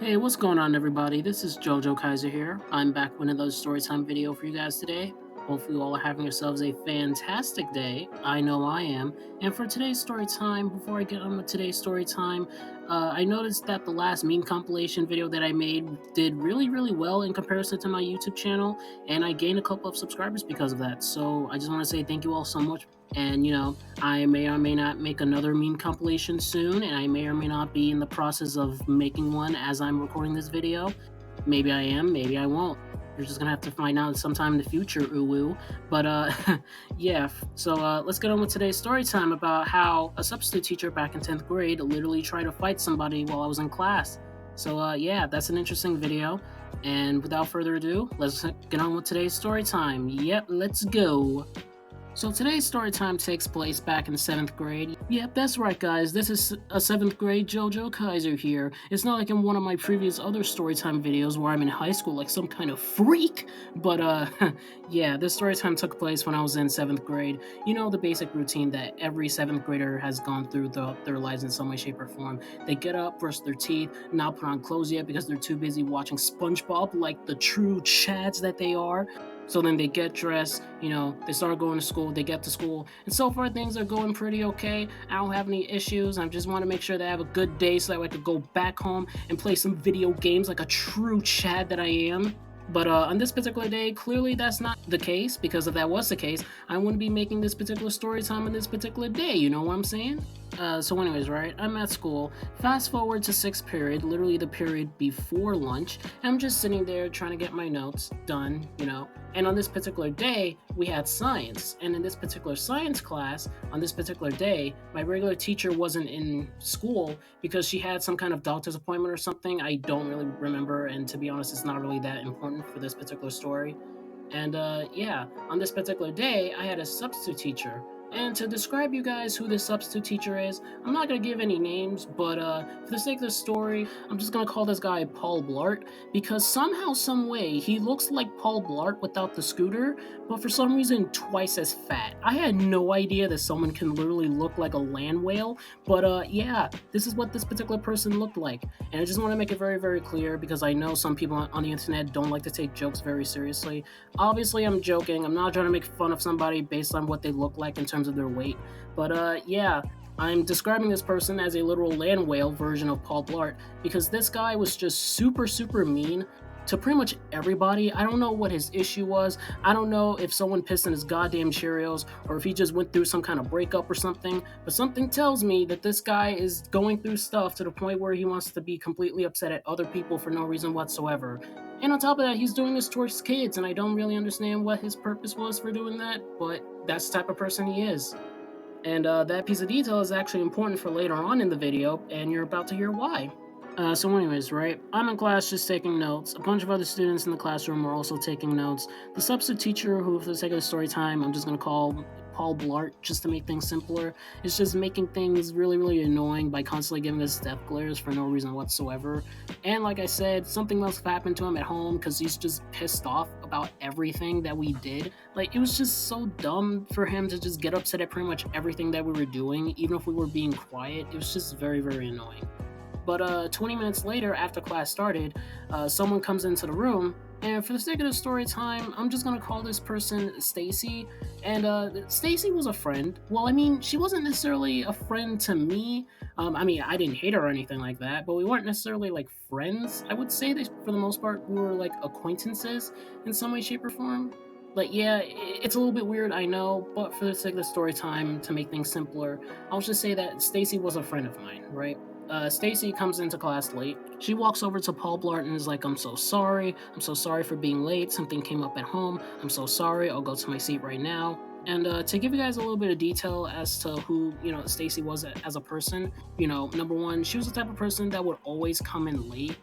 Hey, what's going on, everybody? This is Jojo Kaiser here. I'm back with another storytime video for you guys today. Hopefully, you all are having yourselves a fantastic day. I know I am. And for today's story time, before I get on with today's story time, I noticed that the last meme compilation video that I made did really, really well in comparison to my YouTube channel, and I gained a couple of subscribers because of that. So I just want to say thank you all so much. And I may or may not make another meme compilation soon, and I may or may not be in the process of making one as I'm recording this video. Maybe I am, maybe I won't. You're just gonna have to find out sometime in the future, uwu. But yeah. So let's get on with today's story time about how a substitute teacher back in 10th grade literally tried to fight somebody while I was in class. So yeah, that's an interesting video. And without further ado, let's get on with today's story time. Yep, let's go. So today's story time takes place back in 7th grade. Yep, that's right guys, this is a 7th grade Jojo Kaiser here. It's not like in one of my previous other storytime videos where I'm in high school like some kind of freak. But yeah, this story time took place when I was in 7th grade. You know, the basic routine that every 7th grader has gone through throughout their lives in some way, shape, or form. They get up, brush their teeth, not put on clothes yet because they're too busy watching SpongeBob like the true chads that they are. So then they get dressed, they start going to school, they get to school, and so far things are going pretty okay. I don't have any issues. I just want to make sure that I have a good day so that I can go back home and play some video games like a true Chad that I am. But on this particular day, clearly that's not the case, because if that was the case, I wouldn't be making this particular story time on this particular day, you know what I'm saying? So anyways, right, I'm at school. Fast forward to 6th period, literally the period before lunch. I'm just sitting there trying to get my notes done, And on this particular day, we had science. And in this particular science class, on this particular day, my regular teacher wasn't in school because she had some kind of doctor's appointment or something. I don't really remember, and to be honest, it's not really that important for this particular story. And yeah, on this particular day, I had a substitute teacher. And to describe you guys who this substitute teacher is, I'm not gonna give any names, but for the sake of the story, I'm just gonna call this guy Paul Blart, because somehow, some way, he looks like Paul Blart without the scooter, but for some reason twice as fat. I had no idea that someone can literally look like a land whale, but yeah, this is what this particular person looked like. And I just want to make it very, very clear, because I know some people on the internet don't like to take jokes very seriously. Obviously, I'm joking. I'm not trying to make fun of somebody based on what they look like in terms of their weight. But yeah, I'm describing this person as a literal land whale version of Paul Blart, because this guy was just super, super mean to pretty much everybody. I don't know what his issue was. I don't know if someone pissed in his goddamn Cheerios or if he just went through some kind of breakup or something, but something tells me that this guy is going through stuff to the point where he wants to be completely upset at other people for no reason whatsoever. And on top of that, he's doing this towards kids, and I don't really understand what his purpose was for doing that, but that's the type of person he is. And that piece of detail is actually important for later on in the video, and you're about to hear why. So anyways, right, I'm in class just taking notes. A bunch of other students in the classroom are also taking notes. The substitute teacher, who for the sake of the story time, I'm just going to call Paul Blart, just to make things simpler, is just making things really, really annoying by constantly giving us death glares for no reason whatsoever. And like I said, something must have happened to him at home, because he's just pissed off about everything that we did. Like, it was just so dumb for him to just get upset at pretty much everything that we were doing, even if we were being quiet. It was just very, very annoying. But 20 minutes later, after class started, someone comes into the room, and for the sake of the story time, I'm just gonna call this person Stacy. And Stacy was a friend. Well, I mean, she wasn't necessarily a friend to me. I mean, I didn't hate her or anything like that, but we weren't necessarily like friends. I would say that for the most part, we were like acquaintances in some way, shape, or form. Like, yeah, it's a little bit weird, I know, but for the sake of the story time, to make things simpler, I'll just say that Stacy was a friend of mine, right? Stacy comes into class late. She walks over to Paul Blart and is like, I'm so sorry. I'm so sorry for being late. Something came up at home. I'm so sorry. I'll go to my seat right now. And to give you guys a little bit of detail as to who, Stacy was as a person, number one, she was the type of person that would always come in late.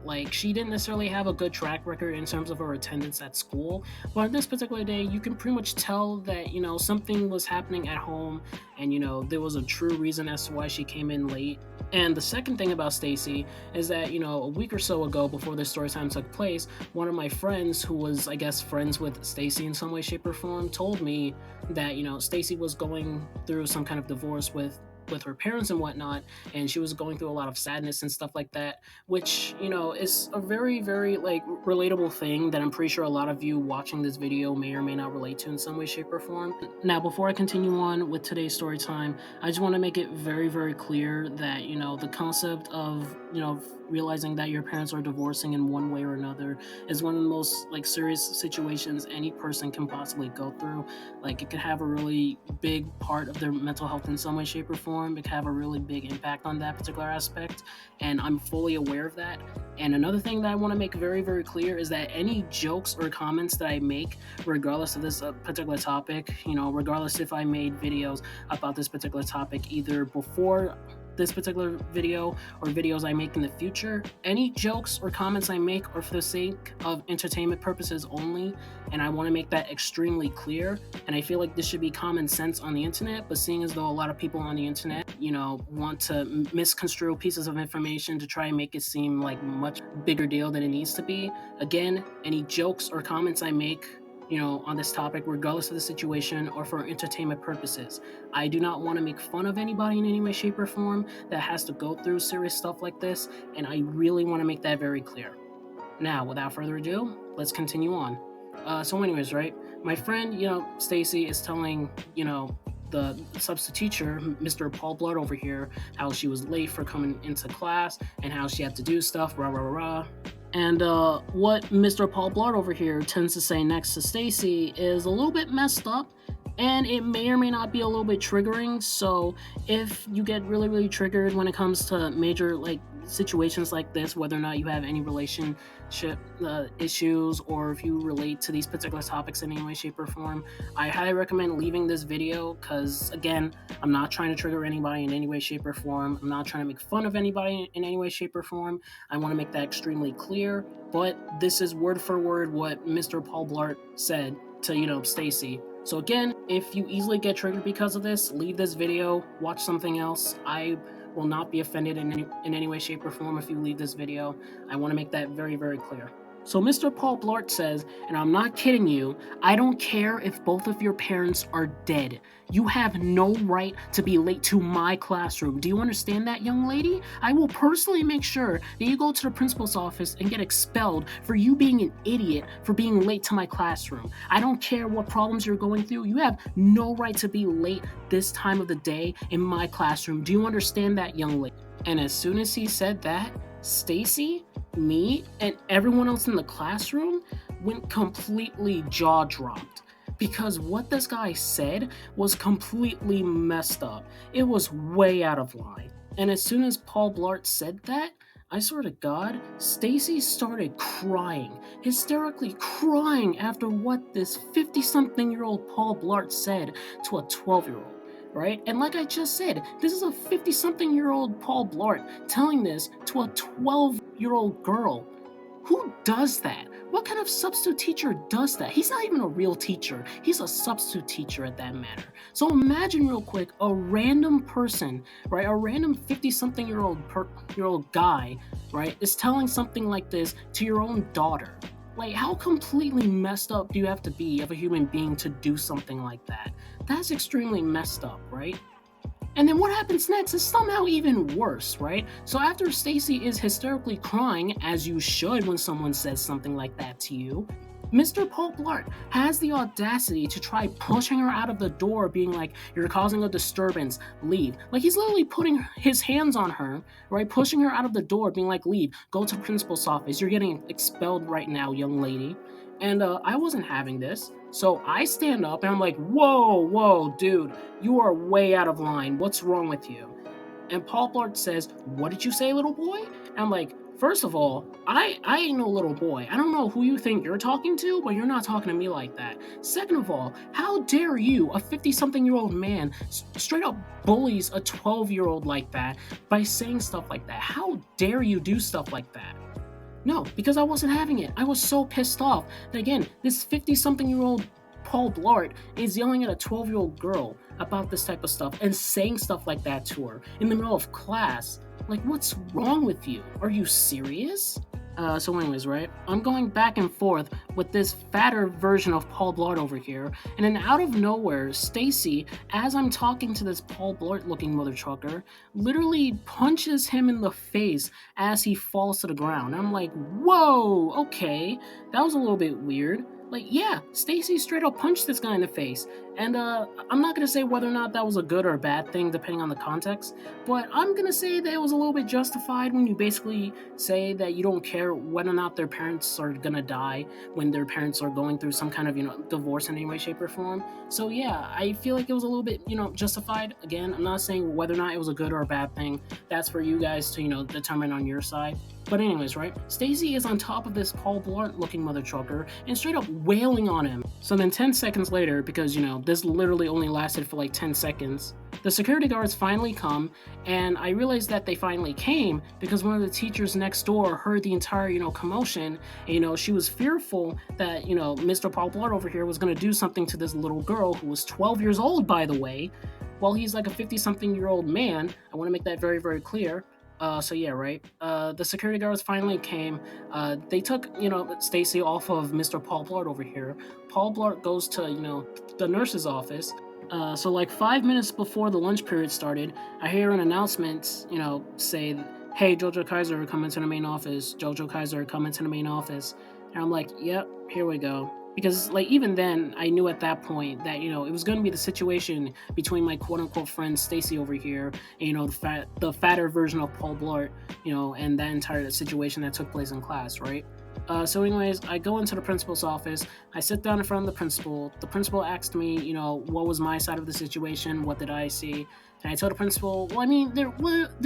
Like, she didn't necessarily have a good track record in terms of her attendance at school, but on this particular day, you can pretty much tell that, something was happening at home, and, there was a true reason as to why she came in late. And the second thing about Stacy is that, a week or so ago, before this story time took place, one of my friends, who was, I guess, friends with Stacy in some way, shape, or form, told me that, Stacy was going through some kind of divorce with with her parents and whatnot, and she was going through a lot of sadness and stuff like that, which, is a very, very like relatable thing that I'm pretty sure a lot of you watching this video may or may not relate to in some way, shape, or form. Now, before I continue on with today's story time, I just want to make it very, very clear that, the concept of, realizing that your parents are divorcing in one way or another is one of the most like serious situations any person can possibly go through. Like, it could have a really big part of their mental health in some way, shape, or form. It could have a really big impact on that particular aspect, and I'm fully aware of that. And another thing that I want to make very, very clear is that any jokes or comments that I make, regardless of this particular topic, regardless if I made videos about this particular topic either before this particular video or videos I make in the future, any jokes or comments I make are for the sake of entertainment purposes only, and I want to make that extremely clear. And I feel like this should be common sense on the internet, but seeing as though a lot of people on the internet, want to misconstrue pieces of information to try and make it seem like much bigger deal than it needs to be, again, any jokes or comments I make on this topic, regardless of the situation, or for entertainment purposes. I do not want to make fun of anybody in any way, shape, or form that has to go through serious stuff like this, and I really want to make that very clear. Now, without further ado, let's continue on. So anyways, right, my friend, Stacy is telling, the substitute teacher, Mr. Paul Blart over here, how she was late for coming into class and how she had to do stuff, rah, rah, rah, rah. And what Mr. Paul Blart over here tends to say next to Stacy is a little bit messed up, and it may or may not be a little bit triggering. So if you get really, really triggered when it comes to major like situations like this, whether or not you have any relationship issues, or if you relate to these particular topics in any way, shape, or form, I highly recommend leaving this video, because again, I'm not trying to trigger anybody in any way, shape, or form. I'm not trying to make fun of anybody in any way, shape, or form. I want to make that extremely clear, but this is word for word what Mr. Paul Blart said to, Stacy. So again, if you easily get triggered because of this, leave this video, watch something else. I will not be offended in any way, shape, or form if you leave this video. I want to make that very, very clear. So Mr. Paul Blart says, and I'm not kidding you, I don't care if both of your parents are dead. You have no right to be late to my classroom. Do you understand that, young lady? I will personally make sure that you go to the principal's office and get expelled for you being an idiot for being late to my classroom. I don't care what problems you're going through. You have no right to be late this time of the day in my classroom. Do you understand that, young lady? And as soon as he said that, Stacy, me, and everyone else in the classroom went completely jaw-dropped, because what this guy said was completely messed up. It was way out of line. And as soon as Paul Blart said that, I swear to God, Stacy started crying, hysterically crying after what this 50-something-year-old Paul Blart said to a 12-year-old. Right? And like I just said, this is a 50-something-year-old Paul Blart telling this to a 12-year-old girl. Who does that? What kind of substitute teacher does that? He's not even a real teacher. He's a substitute teacher at that matter. So imagine real quick a random person, right? A random 50-something-year-old guy, right, is telling something like this to your own daughter. Like, how completely messed up do you have to be of a human being to do something like that? That's extremely messed up, right? And then what happens next is somehow even worse, right? So after Stacy is hysterically crying, as you should when someone says something like that to you, Mr. Paul Blart has the audacity to try pushing her out of the door, being like, you're causing a disturbance, leave. Like, he's literally putting his hands on her, right? Pushing her out of the door, being like, leave, go to principal's office. You're getting expelled right now, young lady. And I wasn't having this. So I stand up and I'm like, whoa, dude, you are way out of line. What's wrong with you? And Paul Blart says, what did you say, little boy? And I'm like, first of all, I ain't no little boy. I don't know who you think you're talking to, but you're not talking to me like that. Second of all, how dare you, a 50-something-year-old man, straight up bullies a 12-year-old like that by saying stuff like that? How dare you do stuff like that? No, because I wasn't having it. I was so pissed off that, again, this 50-something-year-old Paul Blart is yelling at a 12-year-old girl about this type of stuff and saying stuff like that to her in the middle of class. Like, what's wrong with you? Are you serious? So anyways, right? I'm going back and forth with this fatter version of Paul Blart over here, and then out of nowhere, Stacy, as I'm talking to this Paul Blart looking mother trucker, literally punches him in the face as he falls to the ground. I'm like, whoa, okay, that was a little bit weird. Like, yeah, Stacy straight up punched this guy in the face. And I'm not gonna say whether or not that was a good or a bad thing, depending on the context, but I'm gonna say that it was a little bit justified when you basically say that you don't care whether or not their parents are gonna die when their parents are going through some kind of, divorce in any way, shape, or form. So yeah, I feel like it was a little bit, justified. Again, I'm not saying whether or not it was a good or a bad thing. That's for you guys to, determine on your side. But anyways, right? Stacy is on top of this Paul Blart looking mother trucker and straight up wailing on him. So then 10 seconds later, because this literally only lasted for like 10 seconds, the security guards finally come, and I realized that they finally came because one of the teachers next door heard the entire, commotion. And, she was fearful that, Mr. Paul Blart over here was going to do something to this little girl who was 12 years old, by the way, while he's like a 50-something-year-old man. I want to make that very, very clear. So yeah, right. The security guards finally came. They took, Stacy off of Mr. Paul Blart over here. Paul Blart goes to, the nurse's office. So like 5 minutes before the lunch period started, I hear an announcement, say, "Hey, Jojo Kaiser, come into the main office. Jojo Kaiser, come into the main office." And I'm like, "Yep, here we go." Because like even then, I knew at that point that it was going to be the situation between my quote unquote friend Stacy over here, and, the fatter version of Paul Blart, and that entire situation that took place in class, right? So, anyways, I go into the principal's office. I sit down in front of the principal. The principal asked me, what was my side of the situation? What did I see? And I told the principal, well, I mean, there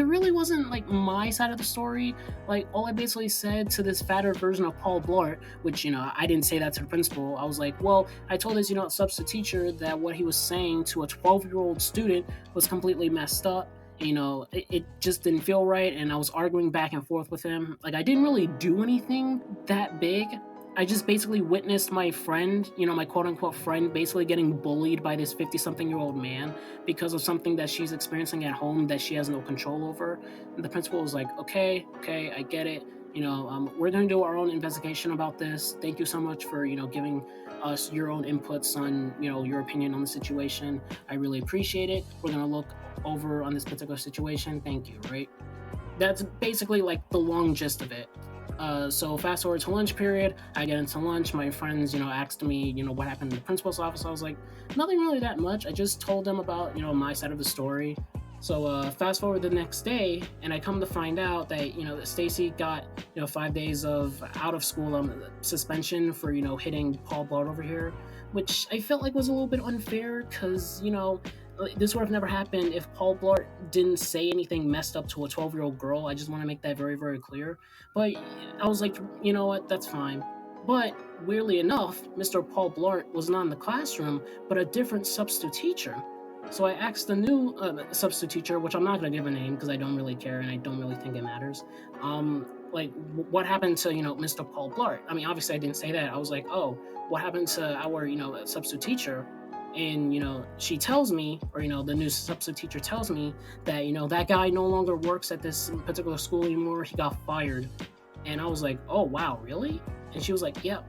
really wasn't like my side of the story. Like, all I basically said to this fatter version of Paul Blart, which, I didn't say that to the principal. I was like, well, I told his, substitute teacher that what he was saying to a 12-year-old student was completely messed up. It just didn't feel right, and I was arguing back and forth with him. Like, I didn't really do anything that big. I just basically witnessed my friend, my quote unquote friend, basically getting bullied by this 50-something-year-old man because of something that she's experiencing at home that she has no control over. And the principal was like, okay, I get it. We're going to do our own investigation about this. Thank you so much for, giving us your own inputs on, your opinion on the situation. I really appreciate it. We're going to look over on this particular situation. Thank you, right? That's basically like the long gist of it. So fast forward to lunch period, I get into lunch. My friends, asked me, what happened in the principal's office. I was like, nothing really that much. I just told them about, my side of the story. So fast forward the next day, and I come to find out that Stacy got 5 days of out of school suspension for hitting Paul Blart over here, which I felt like was a little bit unfair because this would have never happened if Paul Blart didn't say anything messed up to a 12-year-old girl. I just want to make that very, very clear. But I was like, you know what, that's fine. But weirdly enough, Mr. Paul Blart was not in the classroom, but a different substitute teacher. So I asked the new substitute teacher, which I'm not going to give a name because I don't really care and I don't really think it matters. What happened to Mr. Paul Blart? I mean, obviously I didn't say that. I was like, oh, what happened to our substitute teacher? And she tells me, or the new substitute teacher tells me that that guy no longer works at this particular school anymore. He got fired. And I was like, oh wow, really? And she was like, yep.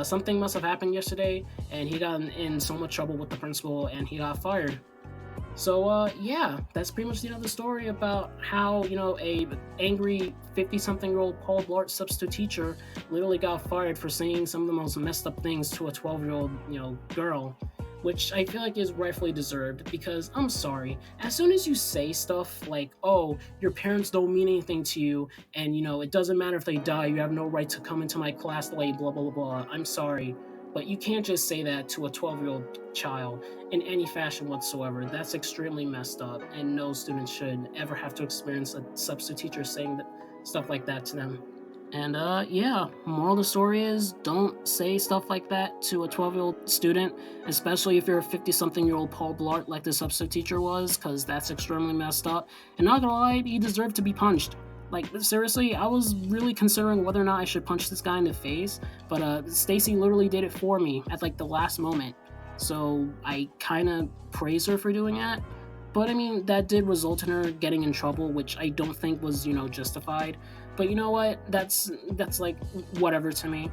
Something must have happened yesterday, and he got in so much trouble with the principal, and he got fired. So yeah, that's pretty much the story about how a angry 50-something-year-old Paul Blart substitute teacher literally got fired for saying some of the most messed up things to a 12-year-old girl, which I feel like is rightfully deserved. Because I'm sorry, as soon as you say stuff like, oh, your parents don't mean anything to you, and it doesn't matter if they die, you have no right to come into my class late, blah blah blah, I'm sorry, but you can't just say that to a 12-year-old child in any fashion whatsoever. That's extremely messed up, and no student should ever have to experience a substitute teacher saying stuff like that to them. And yeah, moral of the story is don't say stuff like that to a 12-year-old student, especially if you're a 50-something-year-old Paul Blart like the substitute teacher was, because that's extremely messed up. And not gonna lie, he deserved to be punched. Like, seriously, I was really considering whether or not I should punch this guy in the face, but Stacy literally did it for me at like the last moment. So I kind of praise her for doing that. But I mean, that did result in her getting in trouble, which I don't think was, justified. But you know what? That's like whatever to me.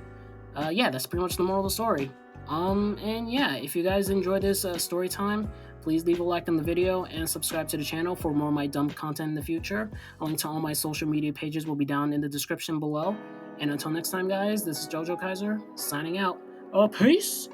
Yeah, that's pretty much the moral of the story. And yeah, if you guys enjoyed this story time, please leave a like on the video and subscribe to the channel for more of my dumb content in the future. A link to all my social media pages will be down in the description below. And until next time, guys, this is JoJo Kaiser signing out. Peace.